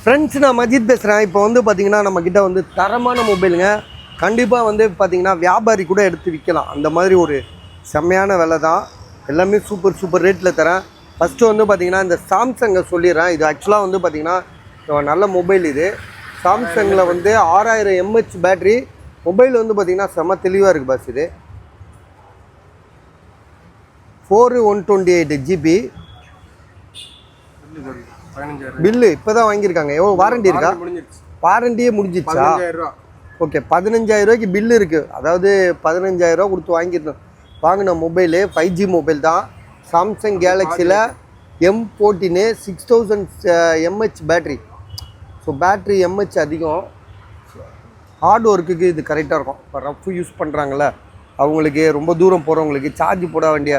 Friends, நான் மஜித் பேசுகிறேன். இப்போ வந்து பார்த்திங்கன்னா நம்மக்கிட்ட வந்து தரமான மொபைலுங்க. கண்டிப்பாக வந்து பார்த்திங்கன்னா வியாபாரி கூட எடுத்து விற்கலாம். அந்த மாதிரி ஒரு செம்மையான விலை தான். எல்லாமே சூப்பர் ரேட்டில் தரேன். ஃபஸ்ட்டு வந்து பார்த்திங்கன்னா இந்த சாம்சங்கை சொல்லிடுறேன். இது ஆக்சுவலாக வந்து பார்த்திங்கன்னா நல்ல மொபைல். இது சாம்சங்கில் வந்து 6000 mAh பேட்ரி. மொபைல் வந்து பார்த்திங்கன்னா செம்ம தெளிவாக இருக்குது பாஸ். இது 4128 GB. பில்லு இப்போ தான் வாங்கியிருக்காங்க. எவ்வளோ வாரண்டி இருக்கா? வாரண்டியே முடிஞ்சிச்சா? ஓகே, 15000 ரூபாய்க்கு பில்லு இருக்குது. அதாவது 15000 ரூபா கொடுத்து வாங்கின மொபைலு 5G மொபைல் தான். சாம்சங் கேலக்ஸியில் M14 6000 mAh battery. So battery mAh அதிகம். ஹார்ட் ஒர்க்குக்கு இது கரெக்டாக இருக்கும். இப்போ ரஃப் யூஸ் பண்ணுறாங்கள அவங்களுக்கு, ரொம்ப தூரம் போகிறவங்களுக்கு சார்ஜ் போட வேண்டிய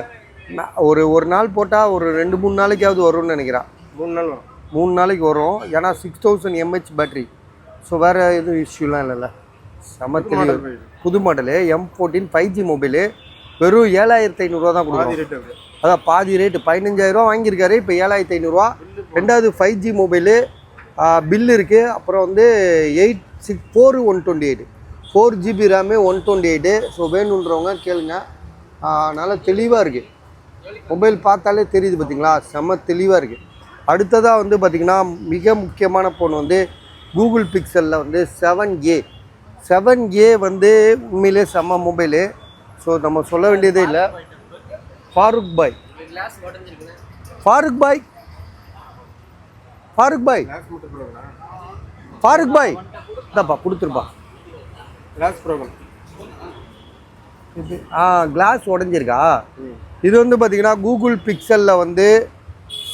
ஒரு நாள் போட்டால் ஒரு 2-3 நாளைக்காவது வரும்னு நினைக்கிறேன். 3 நாளைக்கு வரும். ஏன்னா 6000 mAh பேட்ரி. ஸோ வேறு எதுவும் இஷ்யூலாம் இல்லைல்ல. செம தெளிவு. புது மாடலு M14 5G மொபைலு. வெறும் 7500 ரூபா தான் கொடுக்கும். அதான் பாதி ரேட்டு. 15000 ரூபா வாங்கியிருக்காரு. இப்போ 7500 ரூபா. ரெண்டாவது 5G மொபைலு. பில்லு இருக்குது. அப்புறம் வந்து 4128 4GB ரேமு 128. ஸோ வேணுன்றவங்க கேளுங்க. நல்லா தெளிவாக இருக்குது. மொபைல் பார்த்தாலே தெரியுது பார்த்தீங்களா, செம்ம தெளிவாக இருக்குது. அடுத்ததாக வந்து பார்த்திங்கன்னா மிக முக்கியமான ஃபோன் வந்து கூகுள் பிக்சலில் வந்து 7A வந்து உண்மையிலே செம்ம மொபைலு. ஸோ நம்ம சொல்ல வேண்டியதே இல்லை. ஃபாரூக் பாய் இதாப்பா கொடுத்துருப்பா. கிளாஸ் உடஞ்சிருக்கா? இது வந்து பார்த்தீங்கன்னா கூகுள் பிக்சலில் வந்து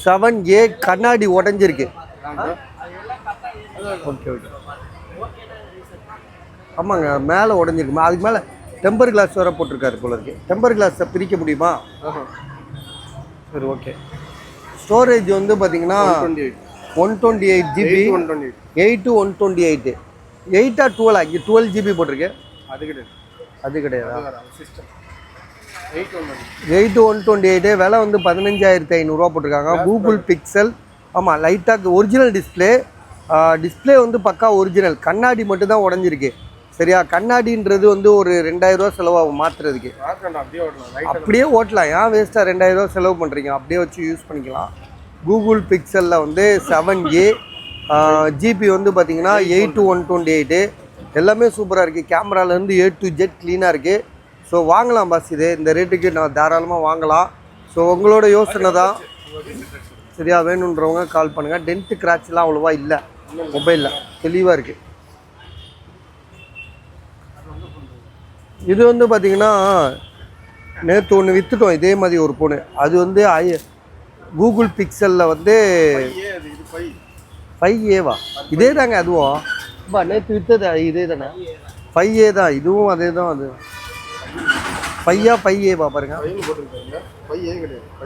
7A கண்ணாடி உடஞ்சிருக்கு. ஓகே. ஆமாங்க, மேலே உடஞ்சிருக்கு. அதுக்கு மேலே டெம்பர் கிளாஸ் வேறு போட்டிருக்காரு போல இருக்கு. டெம்பர் கிளாஸை பிரிக்க முடியுமா? சரி, ஓகே. ஸ்டோரேஜ் வந்து பார்த்தீங்கன்னா 128 GB. 8 to 128. 8 or 12? இங்கே 12 GB போட்டிருக்கு. அது கிடையாதா? 8 to 128. விலை வந்து 15500 ரூபா போட்டிருக்காங்க. Google pixel. ஆமாம், லைட்டாக ஒரிஜினல் டிஸ்பிளே வந்து பக்கா ஒரிஜினல். கண்ணாடி மட்டும்தான் உடஞ்சிருக்கு. சரியா? கண்ணாடின்றது வந்து ஒரு 2000 ரூபா செலவாகும் மாற்றுறதுக்கு. அப்படியே ஓட்டலாம். ஏன் வேஸ்ட்டாக 2000 ரூபா செலவு பண்ணுறீங்க? அப்படியே வச்சு யூஸ் பண்ணிக்கலாம். கூகுள் பிக்சலில் வந்து 7A. ஜிபி வந்து பார்த்திங்கன்னா 8 to 128. எல்லாமே சூப்பராக இருக்குது. கேமராலேருந்து A to Z க்ளீனாக இருக்குது. ஸோ வாங்கலாம் பாஸ். இந்த ரேட்டுக்கு நான் தாராளமாக வாங்கலாம். ஸோ உங்களோட யோசனை தான். சரியா? வேணுன்றவங்க கால் பண்ணுங்கள். டென்ட்டு கிராட்ச்லாம் அவ்வளோவா இல்லை மொபைலில். தெளிவாக இருக்குது. இது வந்து பார்த்திங்கன்னா நேற்று ஒன்று விற்றுட்டோம் இதே மாதிரி ஒரு ஃபோனு. அது வந்து கூகுள் பிக்சலில் வந்து 5A இதே தாங்க. அதுவும் நேற்று விற்றது இதே தானே. 5A தான். இதுவும் அதே தான். அது 5A பாருங்க.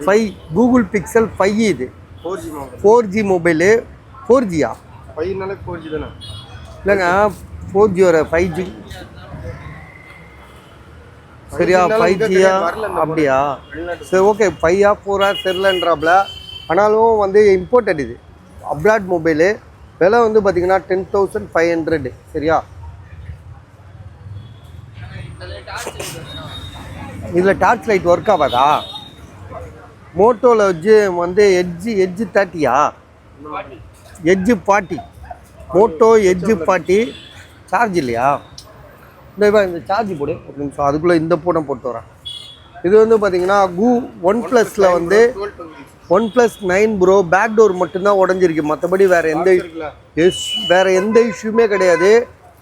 5 கூகுள் பிக்சல் 5 இது 4G மொபைலு. 4Gயா? 4G தானே? இல்லைங்க, 4G வர 5G. சரியா? 5Gயா? அப்படியா? சரி, ஓகே. 5 or 4 தெரிலன்றாப்ல. ஆனாலும் வந்து இம்போர்ட்டட். இது அப்ராட் மொபைலு. விலை வந்து பார்த்திங்கன்னா 10,500. சரியா? இதில் டார்ச் லைட் ஒர்க் ஆகாதா? மோட்டோவில் வந்து எட்ஜ் 30யா? எட்ஜ் 40. Moto Edge 40. சார்ஜ் இல்லையா? இந்த சார்ஜ் போடு ஒரு நிமிஷம். அதுக்குள்ளே இந்த ஃபோனை போட்டு வரேன். இது வந்து பார்த்திங்கன்னா OnePlusல வந்து OnePlus 9 Pro பேக் டோர் மட்டும்தான் உடஞ்சிருக்கு. மற்றபடி வேறு எந்த இஷ்யூமே கிடையாது.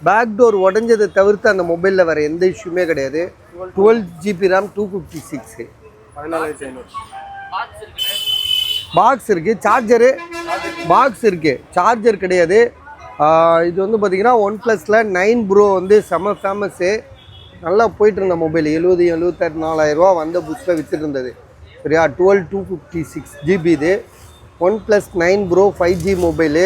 பேக் டோர் உடஞ்சதை தவிர்த்து அந்த மொபைலில் வேறு எந்த இஷ்யூமே கிடையாது. 12GB RAM 256. பாக்ஸ் இருக்குது. பாக்ஸ் இருக்குது. சார்ஜர் கிடையாது. இது வந்து பார்த்திங்கன்னா OnePlusல 9 Pro வந்து செம்ம ஃபேமஸ்ஸு. நல்லா போயிட்டு இருந்த மொபைல். 70,000-74,000 ரூபா வந்த புதுசில் விற்றுட்டு இருந்தது. சரியா? 256 GB இது. OnePlus 9 Pro 5G mobile.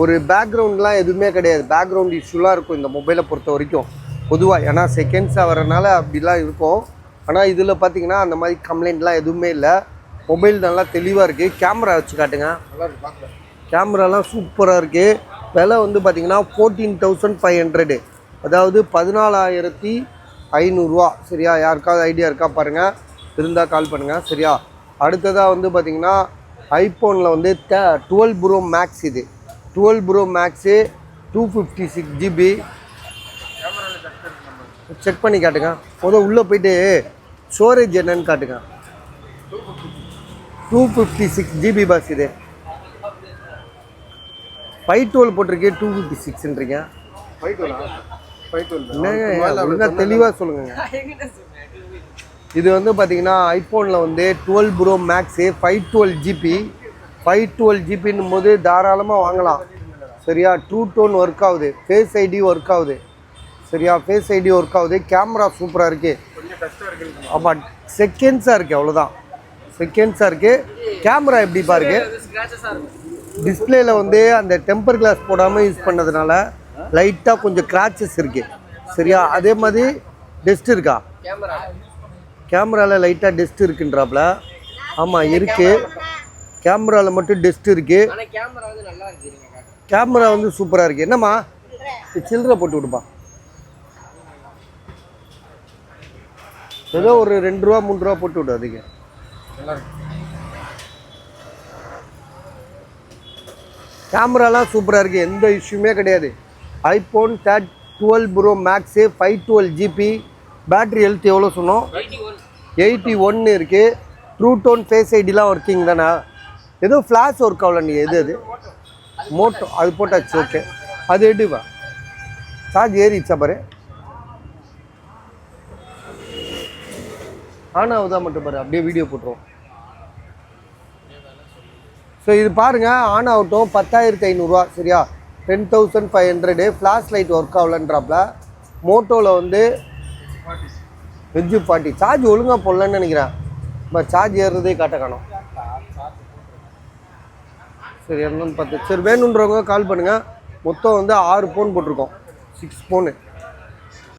ஒரு பேக்ரவுண்ட்லாம் எதுவுமே கிடையாது. பேக்ரவுண்ட் இஷ்யூலாம் இருக்கும் இந்த மொபைலை பொறுத்த வரைக்கும் பொதுவாக. ஏன்னா செகண்ட்ஸாக வரனால அப்படிலாம் இருக்கும். ஆனால் இதில் பார்த்திங்கன்னா அந்த மாதிரி கம்ப்ளைண்ட்லாம் எதுவுமே இல்லை. மொபைல் நல்லா தெளிவாக இருக்குது. கேமரா வச்சு காட்டுங்க. கேமராலாம் சூப்பராக இருக்குது. விலை வந்து பார்த்தீங்கன்னா 14,500, அதாவது 14,500 சரியா? யாருக்காவது ஐடியா இருக்கா பாருங்கள், இருந்தால் கால் பண்ணுங்கள் சரியா? அடுத்ததாக வந்து பார்த்தீங்கன்னா ஐஃபோனில் வந்து 12 ப்ரோ மேக்ஸ். இது 12 ப்ரோ மேக்ஸு 256 GB. செக் பண்ணி காட்டுங்க. முதல் உள்ளே போயிட்டு ஸ்டோரேஜ் என்னன்னு காட்டுங்க. 256 GB பாஸ். இது 512 போட்டிருக்கு, 256ன்றீங்க. என்னங்க தெளிவாக சொல்லுங்க. இது வந்து பார்த்தீங்கன்னா ஐஃபோனில் வந்து 12 ப்ரோ மேக்ஸு 512 GB. 512 ஜிபின்னும் போது தாராளமாக வாங்கலாம் சரியா? ட்ரூ டோன் ஒர்க் ஆகுது, ஃபேஸ் ஐடி ஒர்க் ஆகுது சரியா? ஃபேஸ் ஐடி ஒர்க் ஆகுது. கேமரா சூப்பராக இருக்குது. ஆமாம், செகண்ட்ஸாக இருக்குது, அவ்வளோதான். செகண்ட்ஸாக இருக்குது. கேமரா எப்படி பாருங்க, டிஸ்பிளேல வந்து அந்த டெம்பர் கிளாஸ் போடாமல் யூஸ் பண்ணதுனால லைட்டாக கொஞ்சம் கிராச்சஸ் இருக்குது சரியா? அதே மாதிரி டெஸ்ட் இருக்கா கேமராவில்? லைட்டாக டெஸ்ட் இருக்குன்றாப்புல. ஆமாம் இருக்குது, கேமராவில் மட்டும் டெஸ்ட் இருக்குது. கேமரா வந்து சூப்பராக இருக்குது. என்னம்மா சில்லறை போட்டு விடுப்பா, ஏதோ ஒரு 2 ரூபா 3 ரூபா போட்டு விடு. அதிக கேமராலாம் சூப்பராக இருக்குது, எந்த இஷ்யூமே கிடையாது. IPhone 12 pro max 512 GB. Battery health எவ்வளோ சொன்னோம்? 81 இருக்குது. ட்ரூ டோன் ஃபேஸ் ஐடிலாம் ஒர்க்கிங் தானே? ஏதோ ஃப்ளாஷ் ஒர்க் ஆகல. நீங்கள் எது மோட்டோ அது போட்டாச்சு. ஓகே, அது எடுவா. சார்ஜ் ஏறிச்சா பாரு, ஆன் ஆகுதா மட்டும் பாரு, அப்படியே வீடியோ போட்டுருவோம். ஸோ இது பாருங்கள், ஆன் ஆகட்டும். 10,500 சரியா? 10,500. ஃப்ளாஷ் லைட் ஒர்க் ஆகலன்றாப்புல. மோட்டோவில் வந்து வெஜ்ஜு 40. சார்ஜ் ஒழுங்காக போடலன்னு நினைக்கிறேன். சார்ஜ் ஏறுறதே காட்ட காணும். சரி, என்னன்னு பார்த்து சரி வேணுன்றவங்க கால் பண்ணுங்கள். மொத்தம் வந்து 6 ஃபோன் போட்டிருக்கோம், 6 ஃபோனு.